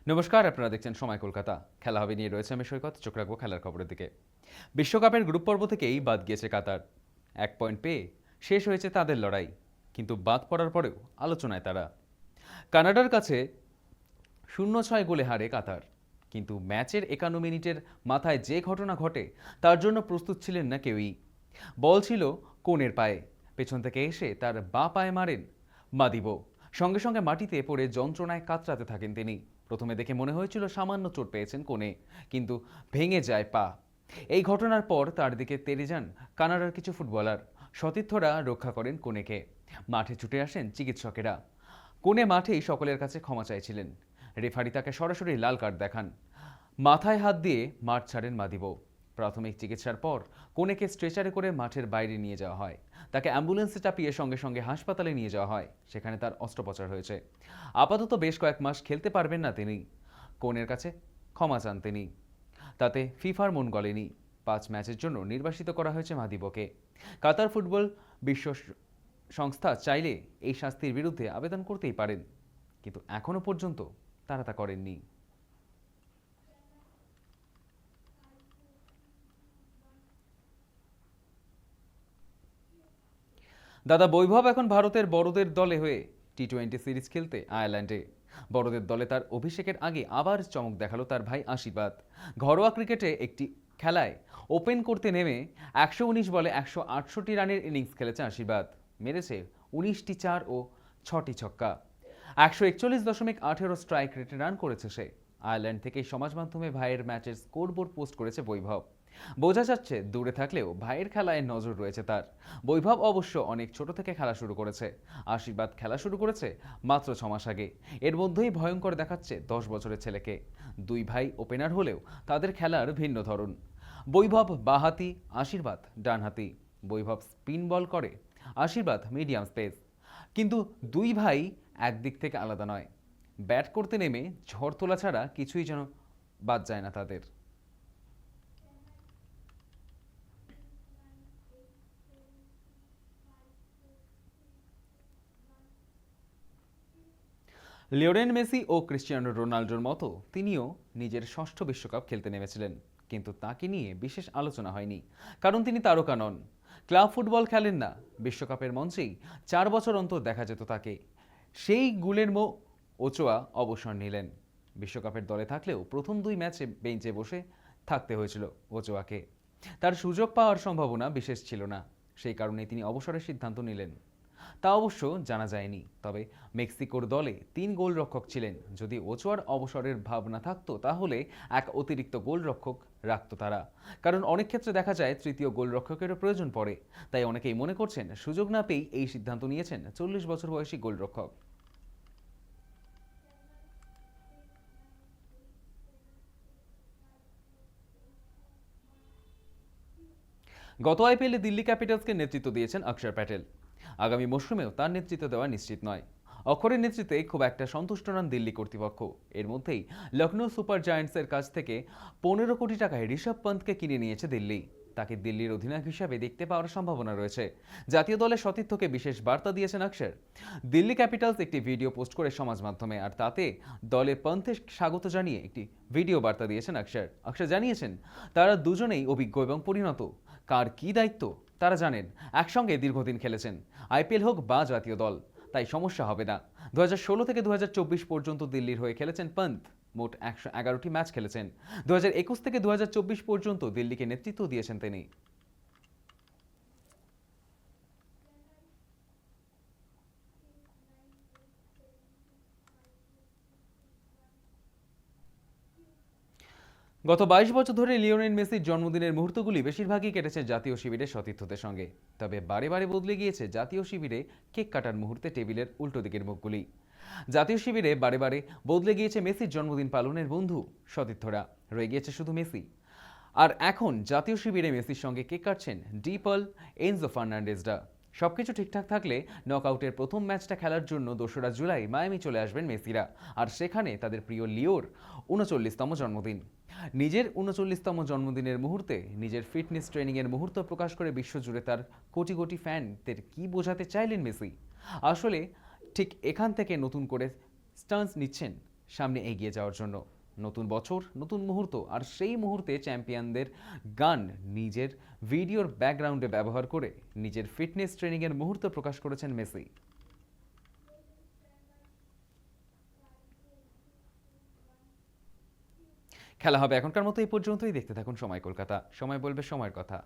নমস্কার, আপনারা দেখছেন সময় কলকাতা। খেলা হবে নিয়ে রয়েছে আমি সৈকত। চোখ রাখবো খেলার খবরের দিকে। বিশ্বকাপের গ্রুপ পর্ব থেকেই বাদ গিয়েছে কাতার। 1 পয়েন্ট পেয়ে শেষ হয়েছে তাদের লড়াই, কিন্তু বাদ পড়ার পরেও আলোচনায় তারা। কানাডার কাছে 0-6 গোলে হারে কাতার, কিন্তু ম্যাচের 51 মিনিটের মাথায় যে ঘটনা ঘটে তার জন্য প্রস্তুত ছিলেন না কেউই। বল ছিল কোণের পায়ে, পেছন থেকে এসে তার বাঁ পায়ে মারেন মাদিবো। সঙ্গে সঙ্গে মাটিতে পড়ে যন্ত্রণায় কাতরাতে থাকেন তিনি। প্রথমে দেখে মনে হয়েছিল সামান্য চোট পেয়েছেন কোণে, কিন্তু ভেঙে যায় পা। এই ঘটনার পর তার দিকে তেড়ে যান কানাডার কিছু ফুটবলার। সতীর্থরা রক্ষা করেন কোণেকে। মাঠে ছুটে আসেন চিকিৎসকেরা। কোণে মাঠেই সকলের কাছে ক্ষমা চাইছিলেন। রেফারি তাকে সরাসরি লাল কার্ড দেখান। মাথায় হাত দিয়ে মাঠ ছাড়েন মাদিবো। প্রাথমিক চিকিৎসার পর কোণেকে স্ট্রেচারে করে মাঠের বাইরে নিয়ে যাওয়া হয়। তাকে অ্যাম্বুলেন্সে চাপিয়ে সঙ্গে সঙ্গে হাসপাতালে নিয়ে যাওয়া হয়। সেখানে তার অস্ত্রোপচার হয়েছে। আপাতত বেশ কয়েক মাস খেলতে পারবেন না তিনি। কোণের কাছে ক্ষমা চান তিনি। তাতে ফিফার মন গলেনি। 5 ম্যাচের জন্য নির্বাসিত করা হয়েছে মাদিবোকে। কাতার ফুটবল বিশ্ব সংস্থা চাইলে এই শাস্তির বিরুদ্ধে আবেদন করতেই পারেন, কিন্তু এখনো পর্যন্ত তারা তা করেননি। দাদা বৈভব এখন ভারতের বড়দের দলে হয়ে টি-20 সিরিজ খেলতে আয়ারল্যান্ডে। বড়দের দলে তার অভিষেকের আগে আবার চমক দেখালো তার ভাই আশীর্বাদ। ঘরোয়া ক্রিকেটে একটি খেলায় ওপেন করতে নেমে 119 বলে 168 রানের ইনিংস খেলেছে আশীর্বাদ। মেরেছে 19টি চার ও 6টি ছক্কা। 141.18 স্ট্রাইক রেটে রান করেছে সে। আয়ারল্যান্ড থেকে সমাজ মাধ্যমে ভাইয়ের ম্যাচের স্কোরবোর্ড পোস্ট করেছে বৈভব। বোঝা যাচ্ছে দূরে থাকলেও ভাইয়ের খেলায় নজর রয়েছে তার। বৈভব অবশ্য অনেক ছোট থেকে খেলা শুরু করেছে। আশীর্বাদ খেলা শুরু করেছে মাত্র 6 মাস আগে। এর মধ্যেই ভয়ঙ্কর দেখাচ্ছে 10 বছরের ছেলেকে। দুই ভাই ওপেনার হলেও তাদের খেলার ভিন্ন ধরন। বৈভব বাঁহাতি, আশীর্বাদ ডানহাতি। বৈভব স্পিন বল করে, আশীর্বাদ মিডিয়াম স্পেস। কিন্তু দুই ভাই একদিক থেকে আলাদা নয়। ব্যাট করতে নেমে ঝড় তোলা ছাড়া কিছুই যেন বাদ যায় না তাদের। লিওনেল মেসি ও ক্রিস্টিয়ানো রোনাল্ডোর মতো তিনিও নিজের ষষ্ঠ বিশ্বকাপ খেলতে নেমেছিলেন, কিন্তু তাকে নিয়ে বিশেষ আলোচনা হয়নি। কারণ তিনি তারকা নন। ক্লাব ফুটবল খেলেন না। বিশ্বকাপের মঞ্চেই 4 বছর অন্তর দেখা যেত তাকে। সেই গুলেরমো ওচোয়া অবসর নিলেন। বিশ্বকাপের দলে থাকলেও প্রথম 2 ম্যাচে বেঞ্চে বসে থাকতে হয়েছিল ওচোয়াকে। তার সুযোগ পাওয়ার সম্ভাবনা বিশেষ ছিল না। সেই কারণেই তিনি অবসরের সিদ্ধান্ত নিলেন। তা অবশ্য জানা যায়নি। তবে মেক্সিকোর দলে 3 গোলরক্ষক ছিলেন। যদি ওচোয়ার অবসরের ভাবনা থাকতো তাহলে এক অতিরিক্ত গোলরক্ষক রাখতো তারা। কারণ অনেক ক্ষেত্রে দেখা যায় তৃতীয় গোলরক্ষকেরও প্রয়োজন পড়ে। তাই অনেকেই মনে করছেন সুযোগ না পেয়েই এই সিদ্ধান্ত নিয়েছেন 40 বছর বয়সী গোলরক্ষক। গত আইপিএলে দিল্লি ক্যাপিটালসকে নেতৃত্ব দিয়েছেন অক্ষর প্যাটেল। আগামী মরশুমেও তার নেতৃত্ব দেওয়া নিশ্চিত নয়। অক্ষরের নেতৃত্বে খুব একটা সন্তুষ্ট নন দিল্লি কর্তৃপক্ষ। এর মধ্যেই লখনৌ সুপার জায়ান্টসের কাছ থেকে 15 কোটি টাকায় ঋষভ পন্থকে কিনে নিয়েছে দিল্লি। তাকে দিল্লির অধিনায়ক হিসাবে দেখতে পাওয়ার সম্ভাবনা রয়েছে। জাতীয় দলের সতীর্থকে বিশেষ বার্তা দিয়েছেন অক্ষর। দিল্লি ক্যাপিটালস একটি ভিডিও পোস্ট করে সমাজ মাধ্যমে, আর তাতে দলে পন্থে স্বাগত জানিয়ে একটি ভিডিও বার্তা দিয়েছেন অক্ষর। অক্ষর জানিয়েছেন তারা দুজনেই অভিজ্ঞ এবং পরিণত। কার কী দায়িত্ব তারা জানেন। একসঙ্গে দীর্ঘদিন খেলেছেন। আইপিএল হোক বা জাতীয় দল, তাই সমস্যা হবে না। 2016 থেকে 2024 পর্যন্ত দিল্লির হয়ে খেলেছেন পন্থ। মোট 111টি ম্যাচ খেলেছেন। 2021 থেকে 2024 পর্যন্ত দিল্লিকে নেতৃত্ব দিয়েছেন তিনি। গত 22 বছর ধরে লিওনেল মেসির জন্মদিনের মুহূর্তগুলি বেশিরভাগই কেটেছে জাতীয় শিবিরের সতীর্থদের সঙ্গে। তবে বারে বারে বদলে গিয়েছে জাতীয় শিবিরে কেক কাটার মুহূর্তে টেবিলের উল্টো দিকের মুখগুলি। জাতীয় শিবিরে বারে বারে বদলে গিয়েছে মেসির জন্মদিন পালনের বন্ধু সতীর্থরা। রয়ে গিয়েছে শুধু মেসি। আর এখন জাতীয় শিবিরে মেসির সঙ্গে কেক কাটছেন ডি পল, এনজো ফার্নান্ডেজরা। সবকিছু ঠিকঠাক থাকলে নকআউটের প্রথম ম্যাচটা খেলার জন্য 2রা জুলাই মায়ামি চলে আসবেন মেসিরা। আর সেখানে তাদের প্রিয় লিওর 39তম জন্মদিন। নিজের 39তম জন্মদিনের মুহূর্তে নিজের ফিটনেস ট্রেনিংয়ের মুহূর্ত প্রকাশ করে বিশ্বজুড়ে তার কোটি কোটি ফ্যানদের কী বোঝাতে চাইলেন মেসি? আসলে ঠিক এখান থেকে নতুন করে স্টান্স নিচ্ছেন সামনে এগিয়ে যাওয়ার জন্য। নতুন বছর, নতুন মুহূর্ত, আর সেই মুহূর্তে চ্যাম্পিয়নদের গান নিজের ভিডিওর ব্যাকগ্রাউন্ডে ব্যবহার করে নিজের ফিটনেস ট্রেনিংয়ের মুহূর্ত প্রকাশ করেছেন মেসি। খেলা হবে এখনকার মতো এই পর্যন্তই। দেখতে থাকুন সময় কলকাতা, সময় বলবে সময়ের কথা।